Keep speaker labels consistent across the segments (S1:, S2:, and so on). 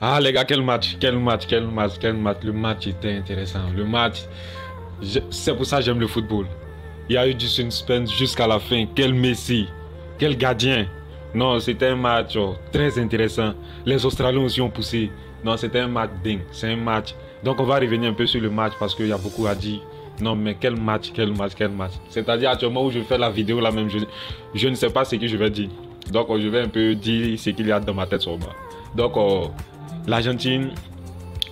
S1: Ah les gars, quel match, quel match, quel match, quel match. Le match était intéressant. Le match, c'est pour ça que j'aime le football. Il y a eu du suspense jusqu'à la fin. Quel Messi, quel gardien. Non, c'était un match très intéressant. Les Australiens aussi ont poussé. Non, c'était un match dingue. C'est un match. Donc on va revenir un peu sur le match parce qu'il y a beaucoup à dire. Non, mais quel match, quel match, quel match. C'est-à-dire actuellement où je fais la vidéo là même, je ne sais pas ce que je vais dire. Donc je vais un peu dire ce qu'il y a dans ma tête sur moi. Donc l'Argentine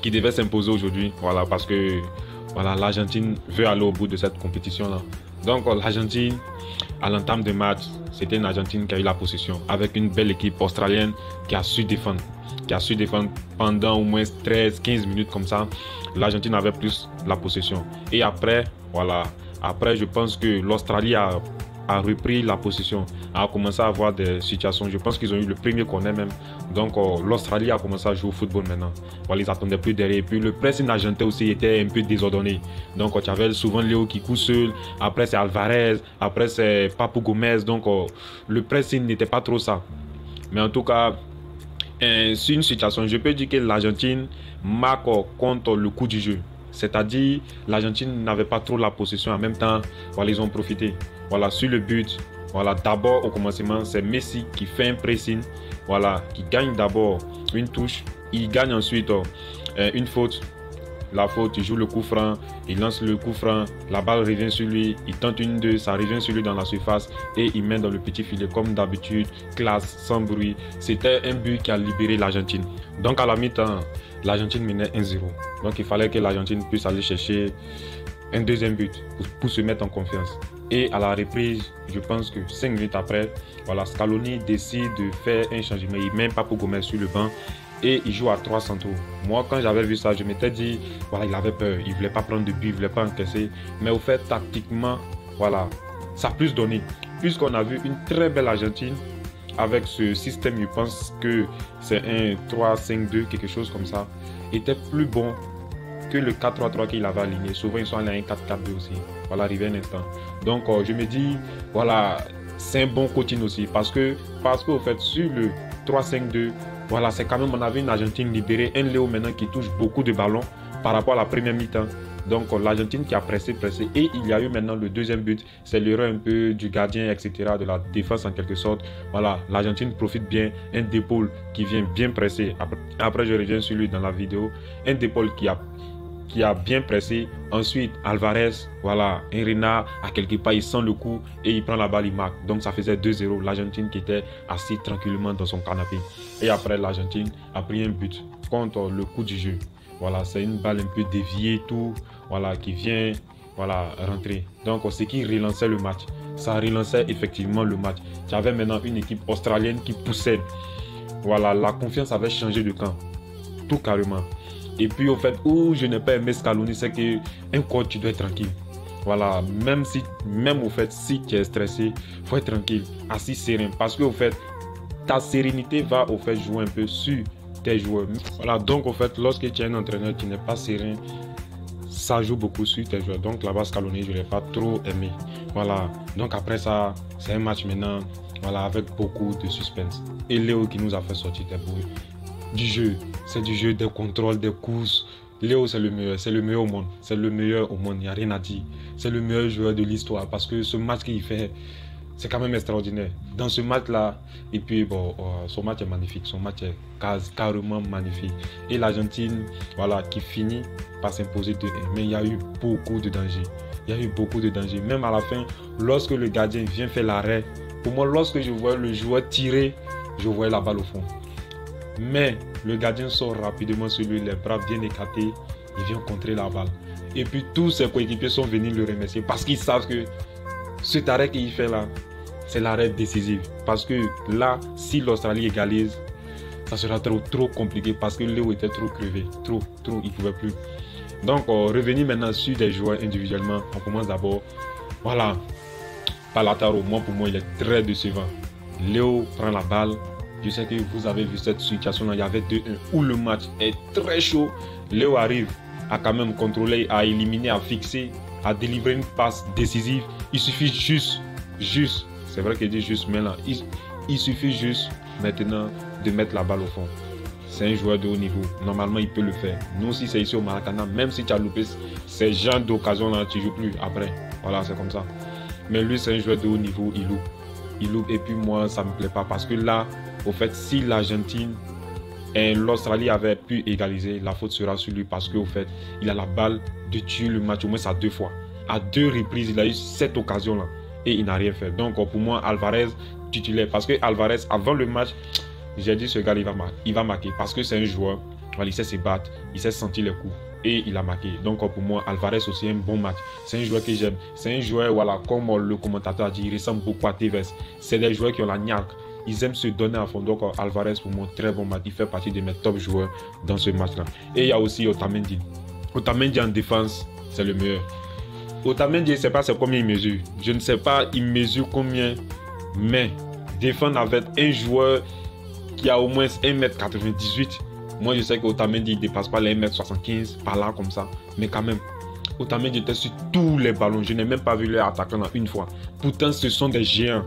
S1: qui devait s'imposer aujourd'hui, voilà, parce que voilà, l'Argentine veut aller au bout de cette compétition là. Donc l'Argentine, à l'entame de match, c'était une Argentine qui a eu la possession avec une belle équipe australienne qui a su défendre. Pendant au moins 13-15 minutes comme ça. L'Argentine avait plus la possession. Et après, voilà, après je pense que l'Australie a repris la possession, a commencé à avoir des situations. Je pense qu'ils ont eu le premier corner même. Donc l'Australie a commencé à jouer au football maintenant. Voilà, ils attendaient plus derrière. Et puis le pressing argentin aussi était un peu désordonné. Donc tu avais souvent Léo qui court seul. Après c'est Alvarez. Après c'est Papu Gomez. Donc le pressing n'était pas trop ça. Mais en tout cas, c'est une situation, je peux dire que l'Argentine marque contre le coup du jeu. C'est-à-dire, l'Argentine n'avait pas trop la possession. En même temps, voilà, ils ont profité. Voilà, sur le but, voilà, d'abord au commencement, c'est Messi qui fait un pressing. Voilà, qui gagne d'abord une touche. Il gagne ensuite une faute. La faute, il joue le coup franc, il lance le coup franc, la balle revient sur lui, il tente une deux, ça revient sur lui dans la surface et il met dans le petit filet comme d'habitude, classe, sans bruit. C'était un but qui a libéré l'Argentine. Donc à la mi-temps, l'Argentine menait 1-0. Donc il fallait que l'Argentine puisse aller chercher un deuxième but pour se mettre en confiance. Et à la reprise, je pense que 5 minutes après, voilà, Scaloni décide de faire un changement. Il met Papu Gomez sur le banc. Et il joue à 3 centraux. Moi, quand j'avais vu ça, je m'étais dit, voilà, il avait peur. Il ne voulait pas prendre de but, il ne voulait pas encaisser. Mais au fait, tactiquement, voilà, ça a plus donné. Puisqu'on a vu une très belle Argentine avec ce système, je pense que c'est un 3-5-2, quelque chose comme ça, était plus bon que le 4-3-3 qu'il avait aligné. Souvent, ils sont allés à un 4-4-2 aussi. Voilà, arrivé un instant. Donc, je me dis, voilà, c'est un bon coaching aussi. Parce qu'au fait, sur le 3-5-2, voilà, c'est quand même, on avait une Argentine libérée, un Léo maintenant qui touche beaucoup de ballons par rapport à la première mi-temps. Donc l'Argentine qui a pressé. Et il y a eu maintenant le deuxième but. C'est l'erreur un peu du gardien, etc. De la défense en quelque sorte. Voilà, l'Argentine profite bien. Un d'épaule qui vient bien presser. Après, je reviens sur lui dans la vidéo. Un d'épaule qui a bien pressé. Ensuite, Alvarez, voilà, un renard à quelque part, il sent le coup et il prend la balle, il marque. Donc ça faisait 2-0. L'Argentine qui était assise tranquillement dans son canapé. Et après, l'Argentine a pris un but contre le coup du jeu. Voilà, c'est une balle un peu déviée, tout, voilà, qui vient, voilà, rentrer. Donc, ce qui relançait le match. Ça relançait effectivement le match. Tu avais maintenant une équipe australienne qui poussait. Voilà, la confiance avait changé de camp. Tout carrément. Et puis au fait, où je n'ai pas aimé Scaloni, c'est qu'un coach, tu dois être tranquille. Voilà, même au fait, si tu es stressé, il faut être tranquille, assis serein. Parce qu'au fait, ta sérénité va au fait jouer un peu sur tes joueurs. Voilà, donc au fait, lorsque tu es un entraîneur qui n'est pas serein, ça joue beaucoup sur tes joueurs. Donc là-bas, Scaloni, je ne l'ai pas trop aimé. Voilà, donc après ça, c'est un match maintenant, voilà, avec beaucoup de suspense. Et Léo qui nous a fait sortir des bruits. Du jeu, c'est du jeu, des contrôles, des courses. Léo, c'est le meilleur au monde. C'est le meilleur au monde, il n'y a rien à dire. C'est le meilleur joueur de l'histoire parce que ce match qu'il fait, c'est quand même extraordinaire. Dans ce match-là, et puis bon, son match est magnifique, son match est carrément magnifique. Et l'Argentine, voilà, qui finit par s'imposer 2-1. Mais il y a eu beaucoup de dangers. Il y a eu beaucoup de dangers. Même à la fin, lorsque le gardien vient faire l'arrêt, pour moi, lorsque je vois le joueur tirer, je vois la balle au fond. Mais le gardien sort rapidement sur lui, les bras bien écartés, il vient contrer la balle. Et puis tous ses coéquipiers sont venus le remercier parce qu'ils savent que cet arrêt qu'il fait là, c'est l'arrêt décisif. Parce que là, si l'Australie égalise, ça sera trop compliqué parce que Léo était trop crevé, trop, il ne pouvait plus. Donc revenir maintenant sur des joueurs individuellement, on commence d'abord, voilà, Palataro, pour moi il est très décevant. Léo prend la balle. Je sais que vous avez vu cette situation-là, il y avait 2-1 où le match est très chaud. Léo arrive à quand même contrôler, à éliminer, à fixer, à délivrer une passe décisive. Il suffit juste, c'est vrai qu'il dit juste, mais là, il suffit juste maintenant de mettre la balle au fond. c'est un joueur de haut niveau. Normalement, il peut le faire. Nous, si c'est ici au Maracana, même si tu as loupé ces genres d'occasions-là, tu ne joues plus après. Voilà, c'est comme ça. Mais lui, c'est un joueur de haut niveau, il loupe. Il loupe. Et puis moi, ça ne me plaît pas. Parce que là, au fait, si l'Argentine et l'Australie avaient pu égaliser, la faute sera sur lui. Parce qu'au fait, il a la balle de tuer le match au moins ça 2 fois. À 2 reprises, il a eu cette occasion-là. Et il n'a rien fait. Donc, pour moi, Alvarez, titulaire. Parce que Alvarez, avant le match, j'ai dit ce gars, il va marquer. Parce que c'est un joueur, voilà, il sait se battre, il sait sentir les coups. Et il a marqué. Donc, pour moi, Alvarez aussi un bon match. C'est un joueur que j'aime. C'est un joueur, voilà, comme le commentateur a dit, il ressemble beaucoup à Tevez. C'est des joueurs qui ont la niaque. Ils aiment se donner à fond. Donc, Alvarez, pour moi, très bon match. Il fait partie de mes top joueurs dans ce match-là. Et il y a aussi Otamendi. Otamendi en défense, c'est le meilleur. Otamendi, je ne sais pas combien il mesure. Je ne sais pas, il mesure combien. Mais défendre avec un joueur qui a au moins 1m98. Moi, je sais qu'Otamendi ne dépasse pas les 1m75 par là comme ça. Mais quand même, Otamendi était sur tous les ballons. Je n'ai même pas vu leur attaquant une fois. Pourtant, ce sont des géants.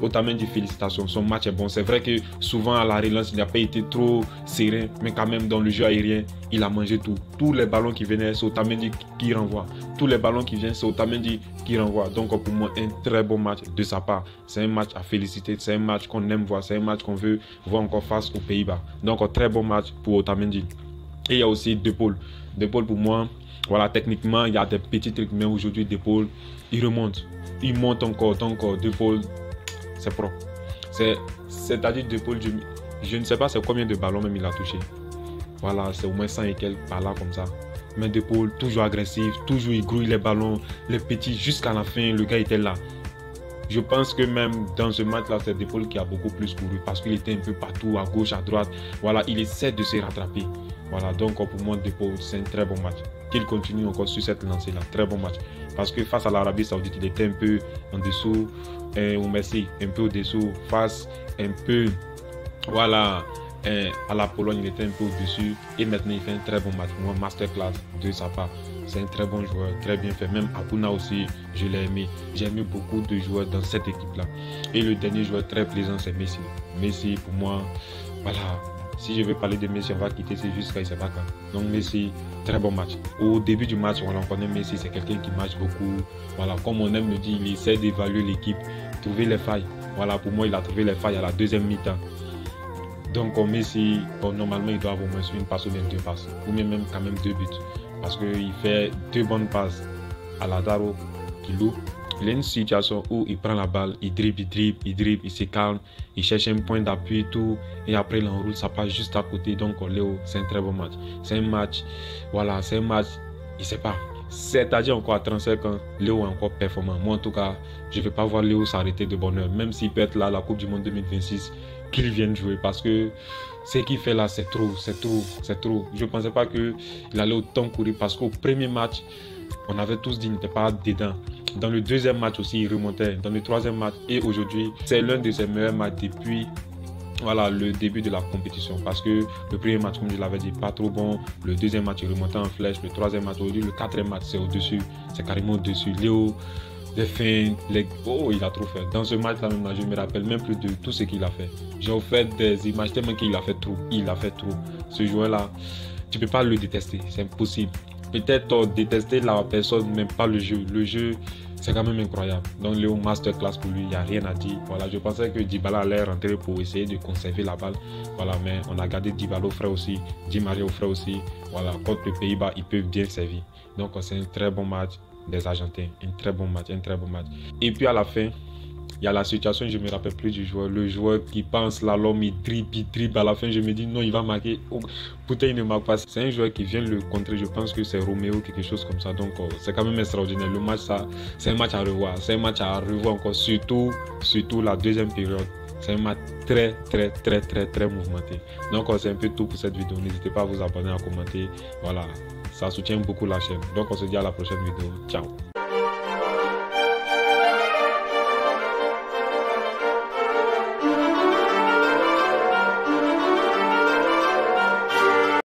S1: Otamendi, félicitations. Son match est bon. C'est vrai que souvent à la relance, il n'a pas été trop serein. Mais quand même, dans le jeu aérien, il a mangé tout. Tous les ballons qui venaient, c'est Otamendi qui renvoie. Tous les ballons qui viennent, c'est Otamendi qui renvoie. Donc pour moi, un très bon match de sa part. C'est un match à féliciter. C'est un match qu'on aime voir. C'est un match qu'on veut voir encore face aux Pays-Bas. Donc très bon match pour Otamendi. Et il y a aussi De Paul. De Paul pour moi, voilà, techniquement, il y a des petits trucs. Mais aujourd'hui, De Paul, il remonte. Il monte encore. Donc De Paul, c'est propre. C'est-à-dire De Paul, je ne sais pas c'est combien de ballons même il a touché. Voilà, c'est au moins 100 et quelques par là comme ça. Mais De Paul, toujours agressif, toujours il grouille les ballons, les petits, jusqu'à la fin, le gars était là. Je pense que même dans ce match-là, c'est De Paul qui a beaucoup plus couru parce qu'il était un peu partout, à gauche, à droite. Voilà, il essaie de se rattraper. Voilà, donc pour moi, De Paul, c'est un très bon match. Qu'il continue encore sur cette lancée-là, très bon match. Parce que face à l'Arabie Saoudite, il était un peu en dessous, au Messi, un peu au-dessous, face un peu, voilà, à la Pologne, il était un peu au-dessus. Et maintenant, il fait un très bon match. Moi, masterclass de sa part. C'est un très bon joueur, très bien fait. Même Apuna aussi, je l'ai aimé. J'ai aimé beaucoup de joueurs dans cette équipe-là. Et le dernier joueur très plaisant, c'est Messi. Messi, pour moi, voilà. Si je veux parler de Messi, on va quitter c'est jusqu'à il ne sait pas quand. Donc Messi, très bon match. Au début du match, on connaît Messi, c'est quelqu'un qui marche beaucoup. Voilà, comme on aime le dire, il essaie d'évaluer l'équipe, trouver les failles. Voilà, pour moi, il a trouvé les failles à la deuxième mi-temps. Donc Messi, normalement, il doit avoir au moins une passe ou bien 2 passes. Ou même quand même 2 buts. Parce qu'il fait 2 bonnes passes à la Daro qui loupe. Il y a une situation où il prend la balle, il dribble, il se calme, il cherche un point d'appui, tout, et après il enroule, ça passe juste à côté. Donc Léo, c'est un très bon match. C'est un match, voilà, c'est un match, il ne sait pas. C'est-à-dire encore à 35 ans, Léo est encore performant. Moi en tout cas, je ne vais pas voir Léo s'arrêter de bonne heure, même s'il peut être là à la Coupe du Monde 2026, qu'il vienne jouer, parce que ce qu'il fait là, c'est trop. Je ne pensais pas qu'il allait autant courir, parce qu'au premier match, on avait tous dit qu'il n'était pas dedans. Dans le deuxième match aussi, il remontait. Dans le troisième match et aujourd'hui, c'est l'un de ses meilleurs matchs depuis voilà, le début de la compétition. Parce que le premier match, comme je l'avais dit, pas trop bon. Le deuxième match, il remontait en flèche. Le troisième match, aujourd'hui, le quatrième match, c'est au-dessus. C'est carrément au-dessus. Léo, les fins, oh, il a trop fait. Dans ce match-là, je ne me rappelle même plus de tout ce qu'il a fait. J'ai offert des images tellement qu'il a fait trop. Il a fait trop. Ce joueur-là, tu ne peux pas le détester. C'est impossible. Peut-être détester la personne, mais pas le jeu. Le jeu, c'est quand même incroyable. Donc Léo, masterclass pour lui, il n'y a rien à dire. Voilà, je pensais que Dybala allait rentrer pour essayer de conserver la balle. Voilà, mais on a gardé Dybala au frais aussi, Di Maria au frais aussi. Voilà, contre les Pays-Bas, ils peuvent bien servir. Donc c'est un très bon match des Argentins. Un très bon match. Et puis à la fin, il y a la situation, je ne me rappelle plus du joueur. Le joueur qui pense là, l'homme, il dribble. À la fin, je me dis non, il va marquer. Oh, putain, il ne marque pas. C'est un joueur qui vient le contrer. Je pense que c'est Roméo, quelque chose comme ça. Donc, c'est quand même extraordinaire. Le match, ça, c'est un match à revoir. C'est un match à revoir encore. Surtout la deuxième période. C'est un match très mouvementé. Donc, c'est un peu tout pour cette vidéo. N'hésitez pas à vous abonner, à commenter. Voilà, ça soutient beaucoup la chaîne. Donc, on se dit à la prochaine vidéo. Ciao.